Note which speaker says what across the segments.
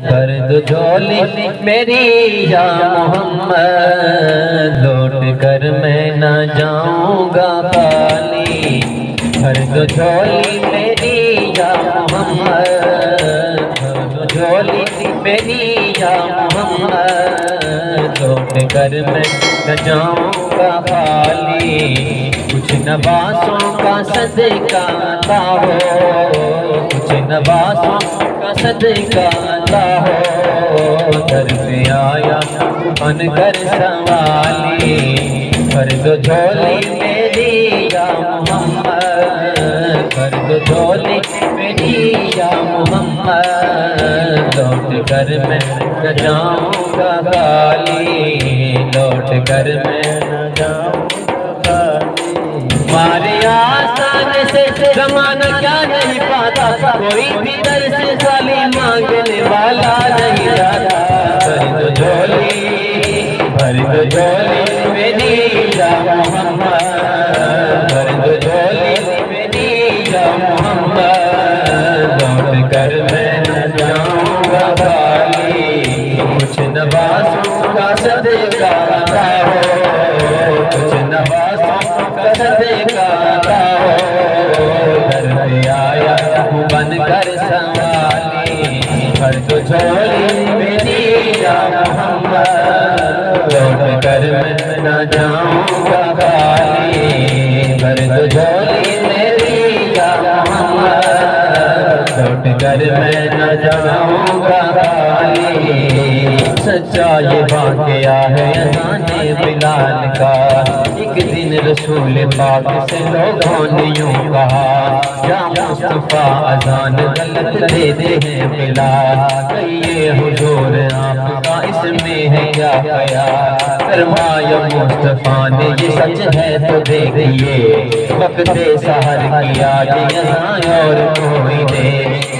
Speaker 1: کر دو جھولی میری یا محمد، لوٹ کر میں نہ جاؤں گا خالی، کر دو جھولی میری یا محمد، کر دو جھولی میری یا محمد، لوٹ کر میں نہ جاؤں گا خالی، کچھ نوازوں کا صدقہ عطا ہو، کچھ نوازوں کا صدقہ عطا ہو، در پہ آیا بن کر سوالی، کر دو جھولی میری یا محمد، کر دو جھولی میری یا محمد، لوٹ کر میں نہ جاؤں گا خالی، لوٹ کر میں نہ جاؤں گا خالی۔ ہمارے آسان سے زمانہ کیا نہیں پاتا، کوئی بھی در سے سالی مانگنے والا نہیں جاتا، بھر دو جھولی میری یا محمد، بھر دو جھولی میری یا محمد، لوٹ کر میں نہ جاؤں گا خالی، کچھ نوازوں کا صدقہ عطا ہو، کچھ نوازوں کا صدقہ عطا ہو، در پہ آیا بن کر سوالی، بھر دو جھولی میری یا محمد، لوٹ کر میں نہ جاؤں گا خالی، بھر دو جھولی میری یا محمد، لوٹ کر میں نہ جاؤں گا خالی۔ سچا یہ واقعہ ہے اذان بلال کا، ایک دن رسول پاک سے لوگوں نے یوں کہا، یا مصطفیٰ اذان غلط دیتے ہیں بلال، کہیے حضور آپ کا اس میں ہے کیا خیال، فرمایا مصطفیٰ نے یہ سچ ہے تو دیکھیے، وقت سحر کی آج اذان اور کوئی دے،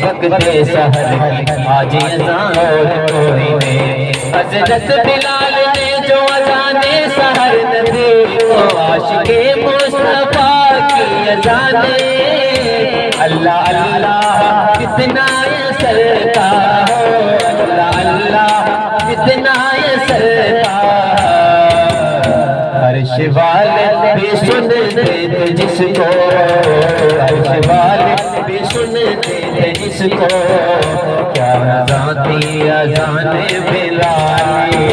Speaker 1: وقت سحر کی آج اذان اور کوئی دے، حضرت بلال نے جو اذان سحر نہ دی، وہ عاشق مصطفیٰ کی اذان، اللہ اللہ کتنا یہ سرکار ہو، اللہ اللہ کتنا یہ سرکار، عرش والے بھی سنتے تھے جس کو، عرش والے بھی سنتے تھے جس کو، کیا اذان تھی اذان بلالی،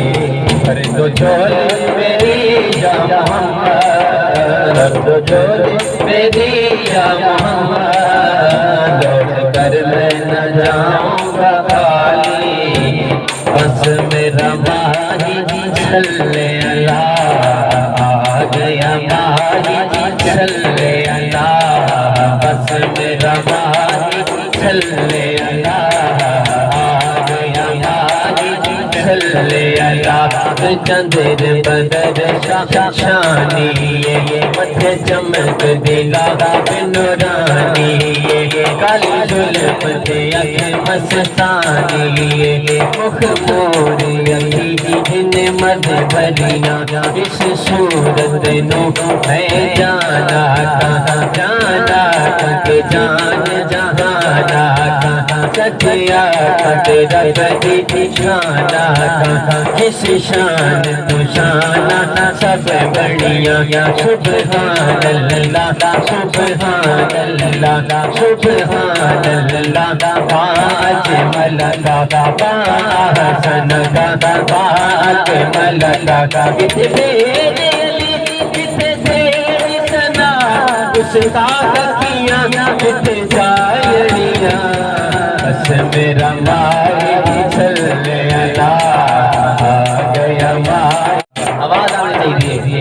Speaker 1: کر دو جھولی میری یا محمد، کر دو جھولی میری یا محمد، لوٹ کر میں نہ جاؤں گا خالی، بس میرا ماہی صلی اللہ آ گیا، ماہی صلی اللہ، بس میرا ماہی صلی اللہ آ گیا، ماہی صلی اللہ، چندر بدر شانی، متھے چمک دلا نورانی، کالی زلف پہ اکھ مستانی، مکھ موری اکھی جن مد بھریاں، اس صورت نو میں جانا کہاں، جانا کہ جان جہانا کہاں، سچیا تیرا کبھی شانا کہاں، جس شان تو شانہ سب بڑھیا، سبحان اللہ سبحان اللہ سبحان اللہ، پاک ملکہ حسن کا، پاک ملکہ کتنے سنا اس کا کیاں، کتنے شاعریاں، بس میرا مالک صلی اللہ آ گیا، آواز آنی چاہیے،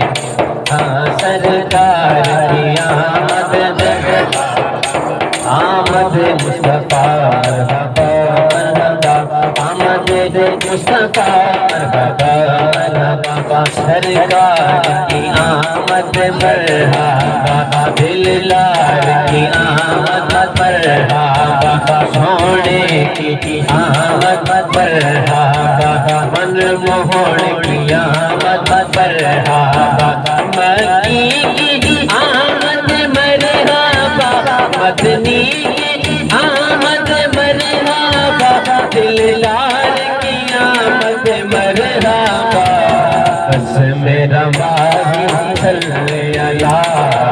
Speaker 1: ہاں سرکار کی آمد، آمد مصطفیٰ مرحبا مرحبا، آمد مصطفیٰ مرحبا مرحبا، سرکار کی آمد مرحبا، دل لال کی آمد مرحبا، سونے کی آمد مرحبا، من موہن کی آمد مرحبا، مکی کی آمد مرحبا، مدنی کی آمد مرحبا، دل لال بس میرا ماہی صلی اللہ